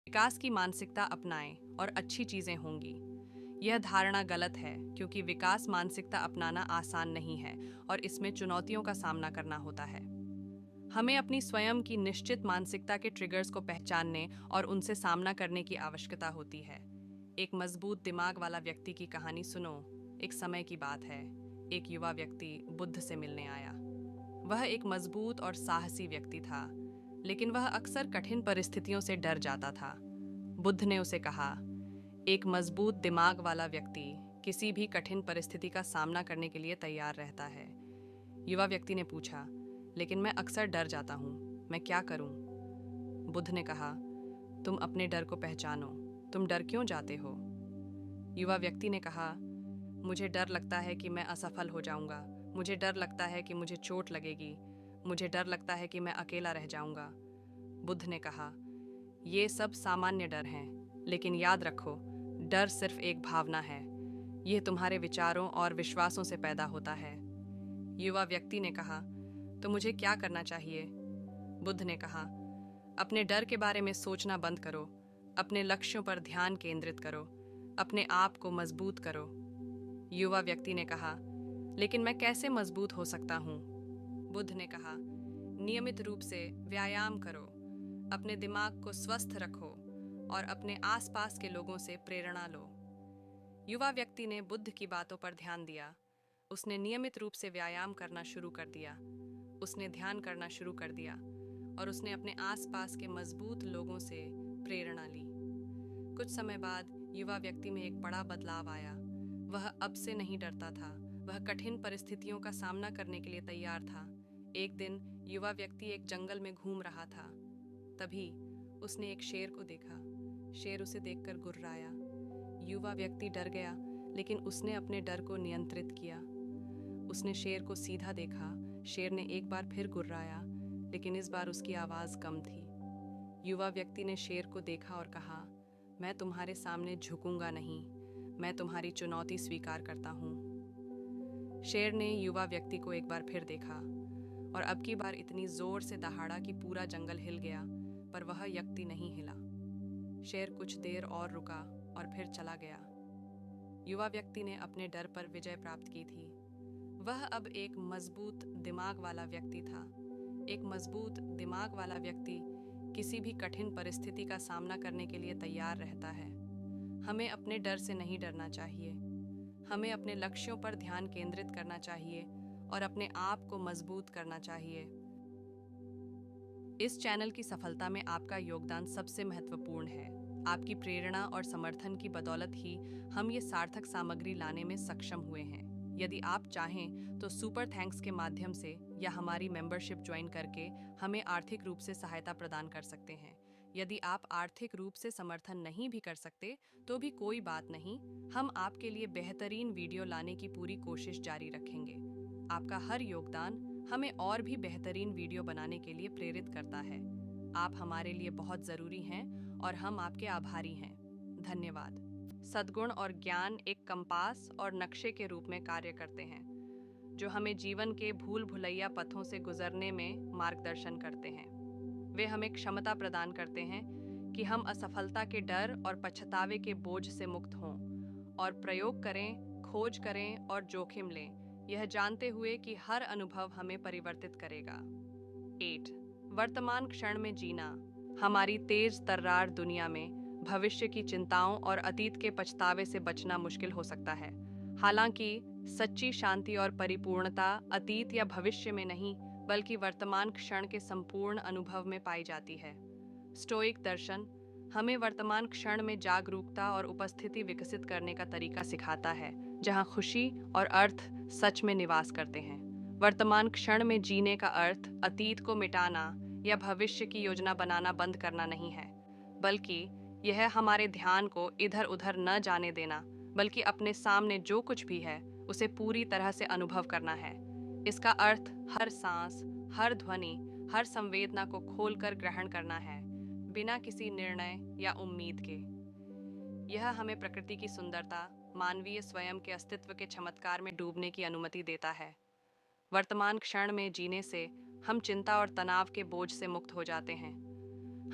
विकास की मानसिकता अपनाएं और अच्छी चीजें होंगी। यह धारणा गलत है क्योंकि विकास मानसिकता अपनाना आसान नहीं है और इसमें चुनौतियों का सामना करना होता है। हमें अपनी स्वयं की निश्चित मानसिकता के ट्रिगर्स को पहचानने और उनसे सामना करने की आवश्यकता होती है। एक मजबूत दिमाग वाला व्यक्ति की कहानी सुनो। एक समय की बात है। एक युवा व्यक्ति बुद्ध से मिलने आया। वह एक मजबूत और साहसी व्यक्ति था, लेकिन वह अक्सर कठिन परिस्थितियों से डर जाता था। बुद्ध ने उसे कहा, एक मजबूत दिमाग वाला व्यक्ति किसी भी कठिन परिस्थिति का सामना करने के लिए तैयार रहता है। युवा व्यक्ति ने पूछा, लेकिन मैं अक्सर डर जाता हूँ, मैं क्या करूँ? बुद्ध ने कहा, तुम अपने डर को पहचानो। तुम डर क्यों जाते हो? युवा व्यक्ति ने कहा, मुझे डर लगता है कि मैं असफल हो जाऊंगा। मुझे डर लगता है कि मुझे चोट लगेगी। मुझे डर लगता है कि मैं अकेला रह जाऊंगा। बुद्ध ने कहा, ये सब सामान्य डर हैं, लेकिन याद रखो, डर सिर्फ एक भावना है। यह तुम्हारे विचारों और विश्वासों से पैदा होता है। युवा व्यक्ति ने कहा, तो मुझे क्या करना चाहिए? बुद्ध ने कहा, अपने डर के बारे में सोचना बंद करो। अपने लक्ष्यों पर ध्यान केंद्रित करो। अपने आप को मजबूत करो। युवा व्यक्ति ने कहा, लेकिन मैं कैसे मजबूत हो सकता हूँ? बुद्ध ने कहा, नियमित रूप से व्यायाम करो। अपने दिमाग को स्वस्थ रखो और अपने आसपास के लोगों से प्रेरणा लो। युवा व्यक्ति ने बुद्ध की बातों पर ध्यान दिया। उसने नियमित रूप से व्यायाम करना शुरू कर दिया। उसने ध्यान करना शुरू कर दिया और उसने अपने आसपास के मजबूत लोगों से प्रेरणा ली। कुछ समय बाद युवा व्यक्ति में एक बड़ा बदलाव आया। वह अब से नहीं डरता था। वह कठिन परिस्थितियों का सामना करने के लिए तैयार था। एक दिन युवा व्यक्ति एक जंगल में घूम रहा था। तभी उसने एक शेर को देखा। शेर उसे देखकर गुर्राया। युवा व्यक्ति डर गया, लेकिन उसने अपने डर को नियंत्रित किया। उसने शेर को सीधा देखा। शेर ने एक बार फिर गुर्राया, लेकिन इस बार उसकी आवाज़ कम थी। युवा व्यक्ति ने शेर को देखा और कहा, मैं तुम्हारे सामने झुकूंगा नहीं। मैं तुम्हारी चुनौती स्वीकार करता हूँ। शेर ने युवा व्यक्ति को एक बार फिर देखा और अब की बार इतनी जोर से दहाड़ा कि पूरा जंगल हिल गया, पर वह व्यक्ति नहीं हिला। शेर कुछ देर और रुका और फिर चला गया। युवा व्यक्ति ने अपने डर पर विजय प्राप्त की थी। वह अब एक मजबूत दिमाग वाला व्यक्ति था। एक मजबूत दिमाग वाला व्यक्ति किसी भी कठिन परिस्थिति का सामना करने के लिए तैयार रहता है। हमें अपने डर से नहीं डरना चाहिए। हमें अपने लक्ष्यों पर ध्यान केंद्रित करना चाहिए और अपने आप को मजबूत करना चाहिए। इस चैनल की सफलता में आपका योगदान सबसे महत्वपूर्ण है। आपकी प्रेरणा और समर्थन की बदौलत ही हम ये सार्थक सामग्री लाने में सक्षम हुए हैं। यदि आप चाहें तो सुपर थैंक्स के माध्यम से या हमारी मेंबरशिप ज्वाइन करके हमें आर्थिक रूप से सहायता प्रदान कर सकते हैं। यदि आप आर्थिक रूप से समर्थन नहीं भी कर सकते तो भी कोई बात नहीं, हम आपके लिए बेहतरीन वीडियो लाने की पूरी कोशिश जारी रखेंगे। आपका हर योगदान हमें और भी बेहतरीन वीडियो बनाने के लिए प्रेरित करता है। आप हमारे लिए बहुत ज़रूरी हैं और हम आपके आभारी हैं। धन्यवाद। सद्गुण और ज्ञान एक कंपास और नक्शे के रूप में कार्य करते हैं, जो हमें जीवन के भूल भुलैया पथों से गुजरने में मार्गदर्शन करते हैं। वे हमें क्षमता प्रदान करते हैं कि हम असफलता के डर और पछतावे के बोझ से मुक्त हों और प्रयोग करें, खोज करें और जोखिम लें, यह जानते हुए कि हर अनुभव हमें परिवर्तित करेगा। 8. वर्तमान क्षण में जीना। हमारी तेज तर्रार दुनिया में भविष्य की चिंताओं और अतीत के पछतावे से बचना मुश्किल हो सकता है। हालांकि सच्ची शांति और परिपूर्णता अतीत या भविष्य में नहीं, बल्कि वर्तमान क्षण के संपूर्ण अनुभव में पाई जाती है। स्टोइक दर्शन हमें वर्तमान क्षण में जागरूकता और उपस्थिति विकसित करने का तरीका सिखाता है, जहां खुशी और अर्थ सच में निवास करते हैं। वर्तमान क्षण में जीने का अर्थ अतीत को मिटाना या भविष्य की योजना बनाना बंद करना नहीं है, बल्कि यह हमारे ध्यान को इधर उधर न जाने देना, बल्कि अपने सामने जो कुछ भी है उसे पूरी तरह से अनुभव करना है। इसका अर्थ हर सांस, हर ध्वनि, हर संवेदना को खोलकर ग्रहण करना है, बिना किसी निर्णय या उम्मीद के। यह हमें प्रकृति की सुंदरता, मानवीय स्वयं के अस्तित्व के चमत्कार में डूबने की अनुमति देता है। वर्तमान क्षण में जीने से हम चिंता और तनाव के बोझ से मुक्त हो जाते हैं।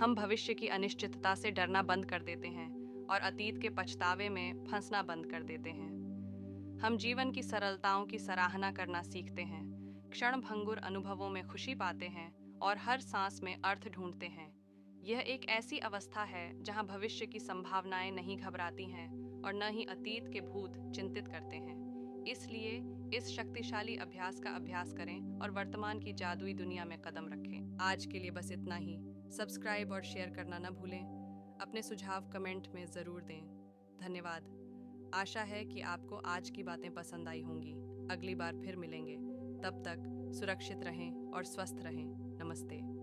हम भविष्य की अनिश्चितता से डरना बंद कर देते हैं और अतीत के पछतावे में फंसना बंद कर देते हैं। हम जीवन की सरलताओं की सराहना करना सीखते हैं, क्षणभंगुर अनुभवों में खुशी पाते हैं और हर सांस में अर्थ ढूंढते हैं। यह एक ऐसी अवस्था है जहां भविष्य की संभावनाएं नहीं घबराती हैं और न ही अतीत के भूत चिंतित करते हैं। इसलिए इस शक्तिशाली अभ्यास का अभ्यास करें और वर्तमान की जादुई दुनिया में कदम रखें। आज के लिए बस इतना ही। सब्सक्राइब और शेयर करना न भूलें। अपने सुझाव कमेंट में ज़रूर दें। धन्यवाद। आशा है कि आपको आज की बातें पसंद आई होंगी। अगली बार फिर मिलेंगे। तब तक सुरक्षित रहें और स्वस्थ रहें। नमस्ते।